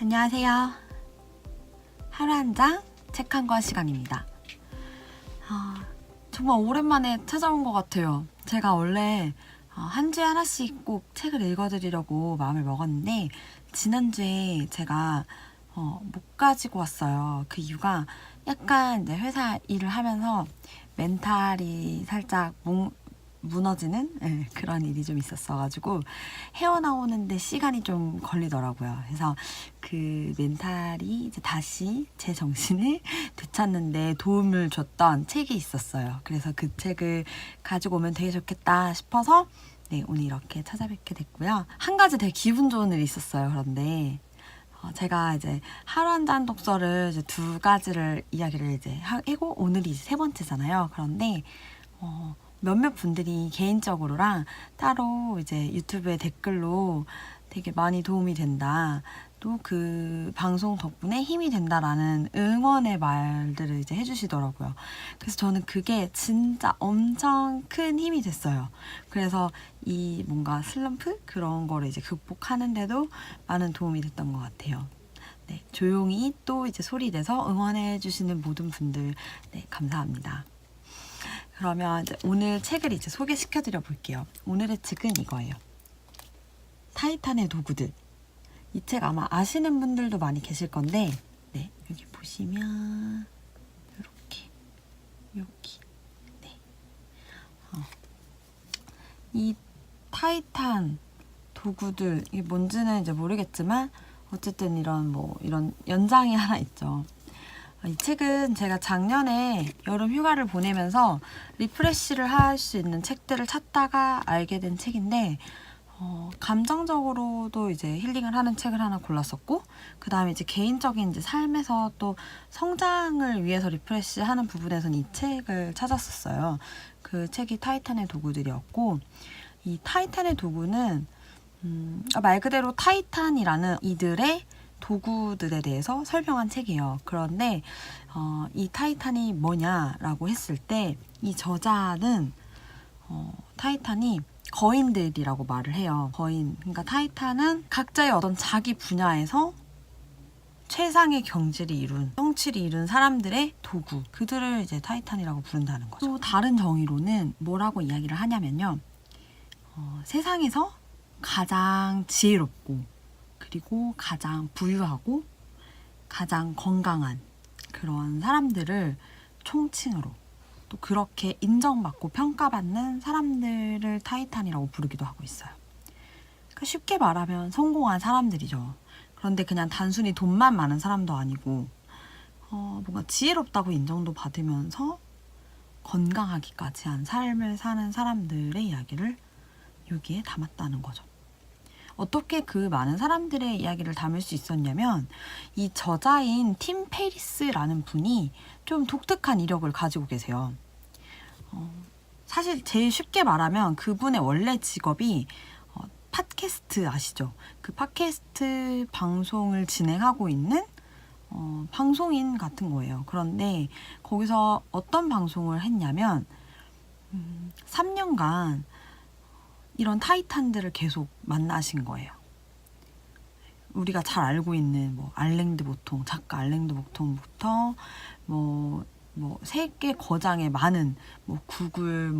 안녕하세요. 하루 한 장 책 한 권 시간입니다. 정말 오랜만에 찾아온 것 같아요. 제가 원래 한 주에 하나씩 꼭 책을 읽어드리려고 마음을 먹었는데 지난주에 제가 못 가지고 왔어요. 그 이유가 약간 이제 회사 일을 하면서 멘탈이 살짝 무너지는 그런 일이 좀 있었어가지고 헤어나오는데 시간이 좀 걸리더라고요. 그래서 그 멘탈이 이제 다시 제 정신을 되찾는데 도움을 줬던 책이 있었어요. 그래서 그 책을 가지고 오면 되게 좋겠다 싶어서 오늘 이렇게 찾아뵙게 됐고요. 한 가지 되게 기분 좋은 일이 있었어요. 그런데 제가 이제 하루 한 잔 독서를 이제 두 가지를 이야기를 이제 하고 오늘이 이제 세 번째잖아요. 그런데 몇몇 분들이 개인적으로랑 따로 이제 유튜브에 댓글로 되게 많이 도움이 된다. 또 그 방송 덕분에 힘이 된다라는 응원의 말들을 이제 해주시더라고요. 그래서 저는 그게 진짜 엄청 큰 힘이 됐어요. 그래서 이 뭔가 슬럼프 그런 거를 이제 극복하는데도 많은 도움이 됐던 것 같아요. 네, 조용히 또 이제 소리 내서 응원해 주시는 모든 분들 감사합니다. 그러면 이제 오늘 책을 이제 소개시켜 드려 볼게요. 오늘의 책은 이거예요. 타이탄의 도구들. 이 책 아마 아시는 분들도 많이 계실 건데, 여기 보시면 이렇게 여기, 이 타이탄 도구들 이게 뭔지는 이제 모르겠지만 어쨌든 이런 연장이 하나 있죠. 이 책은 제가 작년에 여름 휴가를 보내면서 리프레시를 할 수 있는 책들을 찾다가 알게 된 책인데 감정적으로도 이제 힐링을 하는 책을 하나 골랐었고 그 다음에 이제 개인적인 이제 삶에서 또 성장을 위해서 리프레시하는 부분에서는 이 책을 찾았었어요. 그 책이 타이탄의 도구들이었고 이 타이탄의 도구는 말 그대로 타이탄이라는 이들의 도구들에 대해서 설명한 책이에요. 그런데 이 타이탄이 뭐냐라고 했을 때 이 저자는 타이탄이 거인들이라고 말을 해요. 거인. 그러니까 타이탄은 각자의 어떤 자기 분야에서 최상의 경지를 이룬, 성취를 이룬 사람들의 도구. 그들을 이제 타이탄이라고 부른다는 거죠. 또 다른 정의로는 뭐라고 이야기를 하냐면요. 세상에서 가장 지혜롭고 그리고 가장 부유하고 가장 건강한 그런 사람들을 총칭으로 또 그렇게 인정받고 평가받는 사람들을 타이탄이라고 부르기도 하고 있어요. 그러니까 쉽게 말하면 성공한 사람들이죠. 그런데 그냥 단순히 돈만 많은 사람도 아니고 뭔가 지혜롭다고 인정도 받으면서 건강하기까지 한 삶을 사는 사람들의 이야기를 여기에 담았다는 거죠. 어떻게 그 많은 사람들의 이야기를 담을 수 있었냐면 이 저자인 팀 페리스라는 분이 좀 독특한 이력을 가지고 계세요. 사실 제일 쉽게 말하면 그분의 원래 직업이 팟캐스트 아시죠? 그 팟캐스트 방송을 진행하고 있는 방송인 같은 거예요. 그런데 거기서 어떤 방송을 했냐면 3년간 이런 타이탄들을 계속 만나신 거예요. 우리가 잘 알고 있는 알랭드 보통, 작가 알랭드 보통부터 세계 거장의 많은 구글,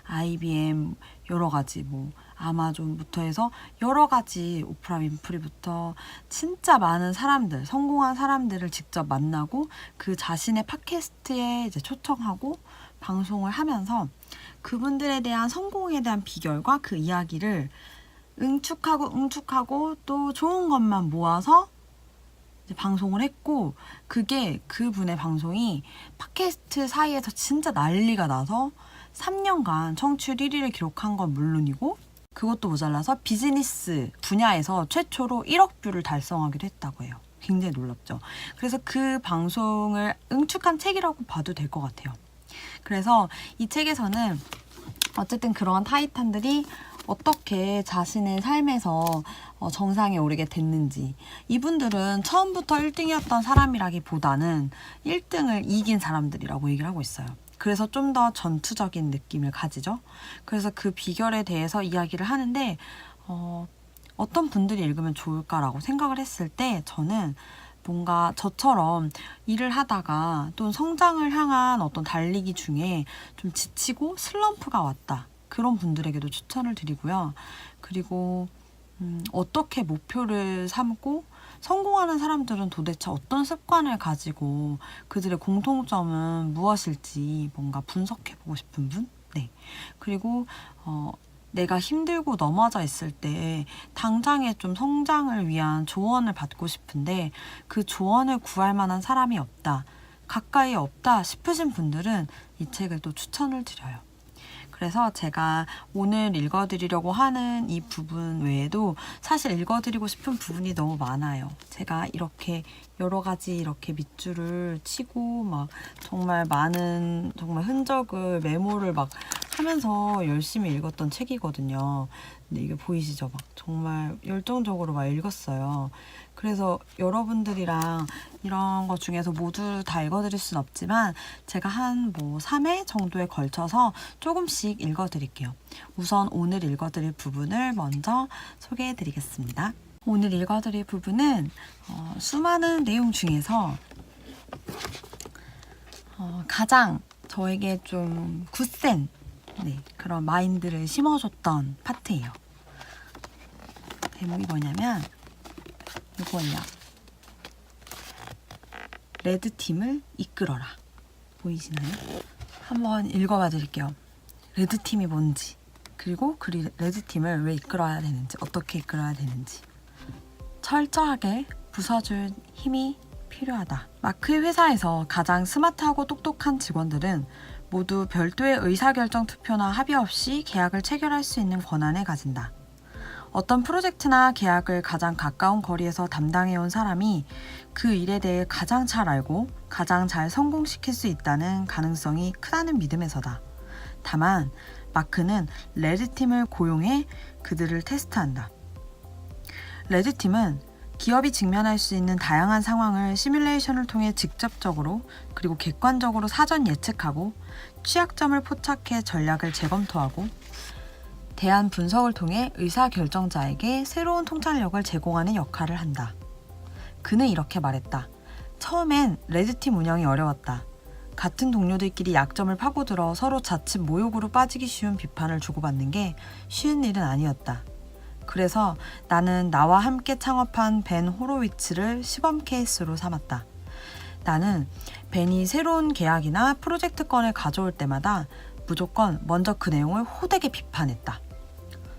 IBM 여러 가지 아마존부터 해서 여러 가지 오프라 윈프리부터 진짜 많은 사람들, 성공한 사람들을 직접 만나고 그 자신의 팟캐스트에 이제 초청하고 방송을 하면서 그분들에 대한 성공에 대한 비결과 그 이야기를 응축하고 또 좋은 것만 모아서 이제 방송을 했고 그게 그분의 방송이 팟캐스트 사이에서 진짜 난리가 나서 3년간 청취율 1위를 기록한 건 물론이고 그것도 모자라서 비즈니스 분야에서 최초로 1억 뷰를 달성하기도 했다고 해요. 굉장히 놀랍죠. 그래서 그 방송을 응축한 책이라고 봐도 될 것 같아요. 그래서 이 책에서는 어쨌든 그런 타이탄들이 어떻게 자신의 삶에서 정상에 오르게 됐는지 이분들은 처음부터 1등이었던 사람이라기보다는 1등을 이긴 사람들이라고 얘기를 하고 있어요. 그래서 좀 더 전투적인 느낌을 가지죠. 그래서 그 비결에 대해서 이야기를 하는데 어떤 분들이 읽으면 좋을까라고 생각을 했을 때 저는 뭔가 저처럼 일을 하다가 또는 성장을 향한 어떤 달리기 중에 좀 지치고 슬럼프가 왔다. 그런 분들에게도 추천을 드리고요. 그리고 어떻게 목표를 삼고 성공하는 사람들은 도대체 어떤 습관을 가지고 그들의 공통점은 무엇일지 뭔가 분석해보고 싶은 분? 네. 그리고 내가 힘들고 넘어져 있을 때 당장에 좀 성장을 위한 조언을 받고 싶은데 그 조언을 구할 만한 사람이 없다, 가까이 없다 싶으신 분들은 이 책을 또 추천을 드려요. 그래서 제가 오늘 읽어드리려고 하는 이 부분 외에도 사실 읽어드리고 싶은 부분이 너무 많아요. 제가 이렇게 여러 가지 이렇게 밑줄을 치고 막 정말 많은 정말 흔적을 메모를 막 하면서 열심히 읽었던 책이거든요. 근데 이게 보이시죠? 막 정말 열정적으로 막 읽었어요. 그래서 여러분들이랑 이런 것 중에서 모두 다 읽어드릴 순 없지만 제가 한 3회 정도에 걸쳐서 조금씩 읽어드릴게요. 우선 오늘 읽어드릴 부분을 먼저 소개해드리겠습니다. 오늘 읽어드릴 부분은 수많은 내용 중에서 가장 저에게 좀 굳센 그런 마인드를 심어줬던 파트예요. 제목이 뭐냐면 이거예요. 레드팀을 이끌어라. 보이시나요? 한번 읽어봐 드릴게요. 레드팀이 뭔지, 그리고 그 레드팀을 왜 이끌어야 되는지, 어떻게 이끌어야 되는지. 철저하게 부숴줄 힘이 필요하다. 마크의 회사에서 가장 스마트하고 똑똑한 직원들은 모두 별도의 의사결정 투표나 합의 없이 계약을 체결할 수 있는 권한을 가진다. 어떤 프로젝트나 계약을 가장 가까운 거리에서 담당해온 사람이 그 일에 대해 가장 잘 알고 가장 잘 성공시킬 수 있다는 가능성이 크다는 믿음에서다. 다만 마크는 레드팀을 고용해 그들을 테스트한다. 레드팀은 기업이 직면할 수 있는 다양한 상황을 시뮬레이션을 통해 직접적으로 그리고 객관적으로 사전 예측하고 취약점을 포착해 전략을 재검토하고 대안 분석을 통해 의사결정자에게 새로운 통찰력을 제공하는 역할을 한다. 그는 이렇게 말했다. 처음엔 레드팀 운영이 어려웠다. 같은 동료들끼리 약점을 파고들어 서로 자칫 모욕으로 빠지기 쉬운 비판을 주고받는 게 쉬운 일은 아니었다. 그래서 나는 나와 함께 창업한 벤 호로위츠를 시범 케이스로 삼았다. 나는 벤이 새로운 계약이나 프로젝트 건을 가져올 때마다 무조건 먼저 그 내용을 호되게 비판했다.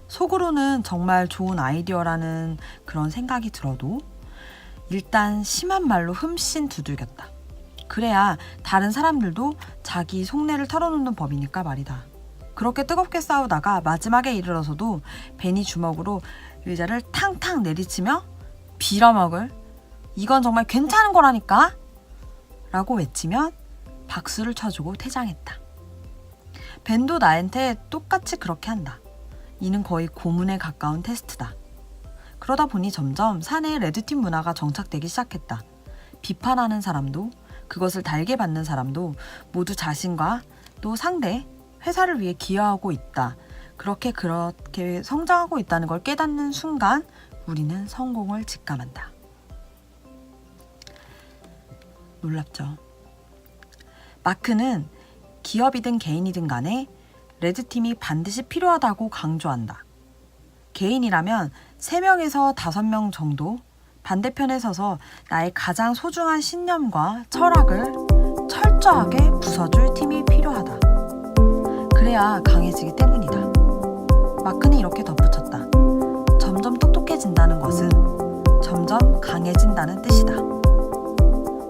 속으로는 정말 좋은 아이디어라는 그런 생각이 들어도 일단 심한 말로 흠씬 두들겼다. 그래야 다른 사람들도 자기 속내를 털어놓는 법이니까 말이다. 그렇게 뜨겁게 싸우다가 마지막에 이르러서도 벤이 주먹으로 의자를 탕탕 내리치며 빌어먹을 이건 정말 괜찮은 거라니까 라고 외치면 박수를 쳐주고 퇴장했다. 벤도 나한테 똑같이 그렇게 한다. 이는 거의 고문에 가까운 테스트다. 그러다 보니 점점 사내의 레드팀 문화가 정착되기 시작했다. 비판하는 사람도 그것을 달게 받는 사람도 모두 자신과 또 상대, 회사를 위해 기여하고 있다. 그렇게 성장하고 있다는 걸 깨닫는 순간 우리는 성공을 직감한다. 놀랍죠? 마크는 기업이든 개인이든 간에 레드팀이 반드시 필요하다고 강조한다. 개인이라면 3명에서 5명 정도 반대편에 서서 나의 가장 소중한 신념과 철학을 철저하게 부숴줄 팀이 필요하다. 그래야 강해지기 때문이다. 마크는 이렇게 덧붙였다. 점점 똑똑해진다는 것은 점점 강해진다는 뜻이다.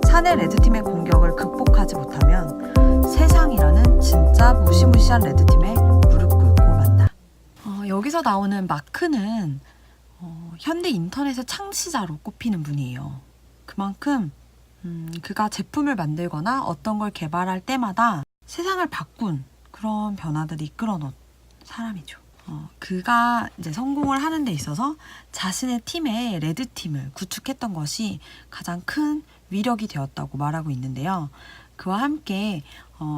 사내 레드팀의 공격을 극복하지 못하면 세상이라는 진짜 무시무시한 레드팀에 무릎 꿇고 만다. 여기서 나오는 마크는 현대 인터넷의 창시자로 꼽히는 분이에요. 그만큼 그가 제품을 만들거나 어떤 걸 개발할 때마다 세상을 바꾼 그런 변화들이 이끌어 놓은 사람이죠. 그가 이제 성공을 하는 데 있어서 자신의 팀의 레드팀을 구축했던 것이 가장 큰 위력이 되었다고 말하고 있는데요. 그와 함께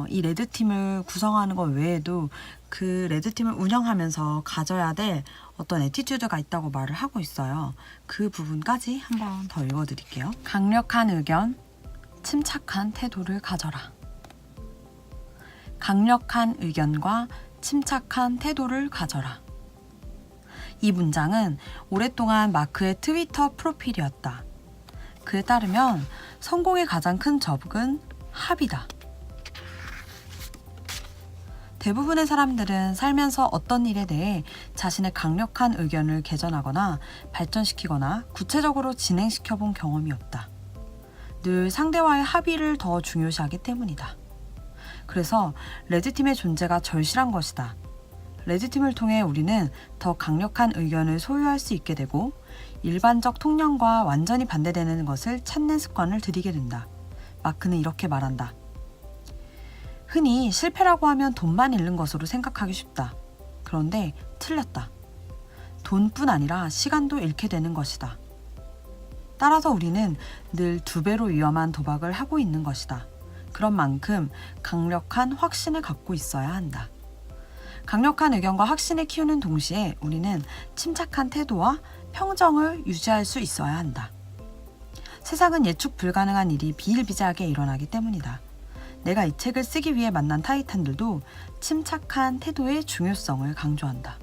이 레드팀을 구성하는 것 외에도 그 레드팀을 운영하면서 가져야 될 어떤 애티튜드가 있다고 말을 하고 있어요. 그 부분까지 한번 더 읽어드릴게요. 강력한 의견, 침착한 태도를 가져라. 강력한 의견과 침착한 태도를 가져라. 이 문장은 오랫동안 마크의 트위터 프로필이었다. 그에 따르면 성공의 가장 큰 적은 합의다. 대부분의 사람들은 살면서 어떤 일에 대해 자신의 강력한 의견을 개선하거나 발전시키거나 구체적으로 진행시켜 본 경험이 없다. 늘 상대와의 합의를 더 중요시하기 때문이다. 그래서 레드팀의 존재가 절실한 것이다. 레드팀을 통해 우리는 더 강력한 의견을 소유할 수 있게 되고 일반적 통념과 완전히 반대되는 것을 찾는 습관을 들이게 된다. 마크는 이렇게 말한다. 흔히 실패라고 하면 돈만 잃는 것으로 생각하기 쉽다. 그런데 틀렸다. 돈뿐 아니라 시간도 잃게 되는 것이다. 따라서 우리는 늘 2배로 위험한 도박을 하고 있는 것이다. 그런 만큼 강력한 확신을 갖고 있어야 한다. 강력한 의견과 확신을 키우는 동시에 우리는 침착한 태도와 평정을 유지할 수 있어야 한다. 세상은 예측 불가능한 일이 비일비재하게 일어나기 때문이다. 내가 이 책을 쓰기 위해 만난 타이탄들도 침착한 태도의 중요성을 강조한다.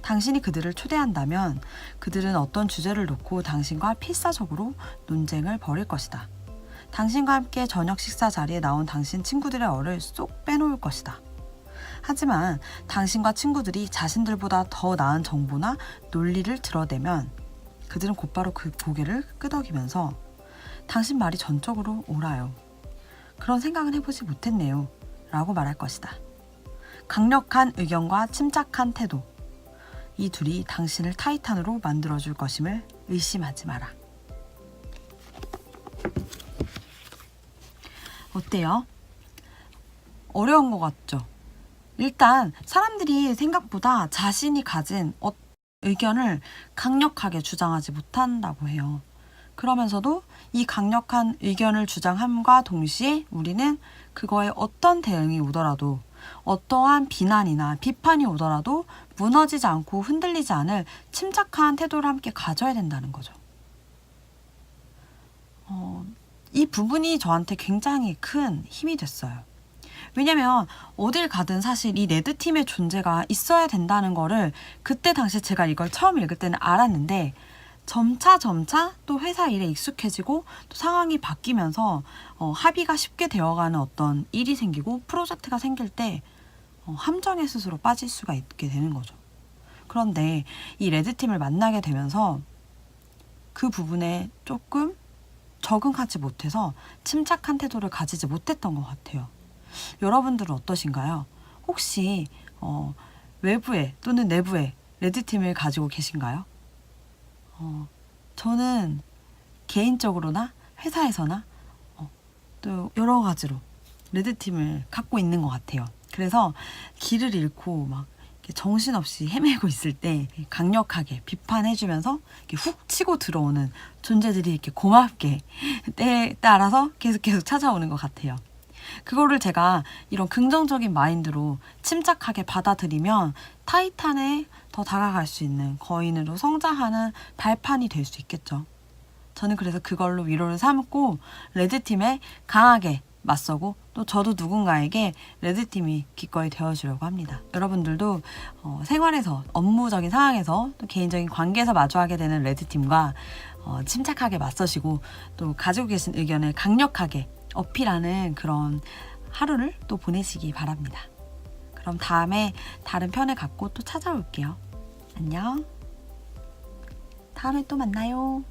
당신이 그들을 초대한다면 그들은 어떤 주제를 놓고 당신과 필사적으로 논쟁을 벌일 것이다. 당신과 함께 저녁 식사 자리에 나온 당신 친구들의 얼을 쏙 빼놓을 것이다. 하지만 당신과 친구들이 자신들보다 더 나은 정보나 논리를 들어대면 그들은 곧바로 그 고개를 끄덕이면서 당신 말이 전적으로 옳아요. 그런 생각은 해보지 못했네요. 라고 말할 것이다. 강력한 의견과 침착한 태도. 이 둘이 당신을 타이탄으로 만들어줄 것임을 의심하지 마라. 어때요? 어려운 것 같죠? 일단 사람들이 생각보다 자신이 가진 의견을 강력하게 주장하지 못한다고 해요. 그러면서도 이 강력한 의견을 주장함과 동시에 우리는 그거에 어떤 대응이 오더라도 어떠한 비난이나 비판이 오더라도 무너지지 않고 흔들리지 않을 침착한 태도를 함께 가져야 된다는 거죠. 이 부분이 저한테 굉장히 큰 힘이 됐어요. 왜냐면 어딜 가든 사실 이 레드팀의 존재가 있어야 된다는 거를 그때 당시 제가 이걸 처음 읽을 때는 알았는데 점차 또 회사 일에 익숙해지고 또 상황이 바뀌면서 합의가 쉽게 되어가는 어떤 일이 생기고 프로젝트가 생길 때 함정에 스스로 빠질 수가 있게 되는 거죠. 그런데 이 레드팀을 만나게 되면서 그 부분에 조금 적응하지 못해서 침착한 태도를 가지지 못했던 것 같아요. 여러분들은 어떠신가요? 혹시 외부에 또는 내부에 레드팀을 가지고 계신가요? 저는 개인적으로나 회사에서나 또 여러 가지로 레드팀을 갖고 있는 것 같아요. 그래서 길을 잃고 막 정신없이 헤매고 있을 때 강력하게 비판해주면서 이렇게 훅 치고 들어오는 존재들이 이렇게 고맙게 때에 따라서 계속 찾아오는 것 같아요. 그거를 제가 이런 긍정적인 마인드로 침착하게 받아들이면 타이탄에 더 다가갈 수 있는 거인으로 성장하는 발판이 될 수 있겠죠. 저는 그래서 그걸로 위로를 삼고 레드팀에 강하게 맞서고 또 저도 누군가에게 레드팀이 기꺼이 되어주려고 합니다. 여러분들도 생활에서 업무적인 상황에서 또 개인적인 관계에서 마주하게 되는 레드팀과 침착하게 맞서시고 또 가지고 계신 의견을 강력하게 어필하는 그런 하루를 또 보내시기 바랍니다. 그럼 다음에 다른 편을 갖고 또 찾아올게요. 안녕. 다음에 또 만나요.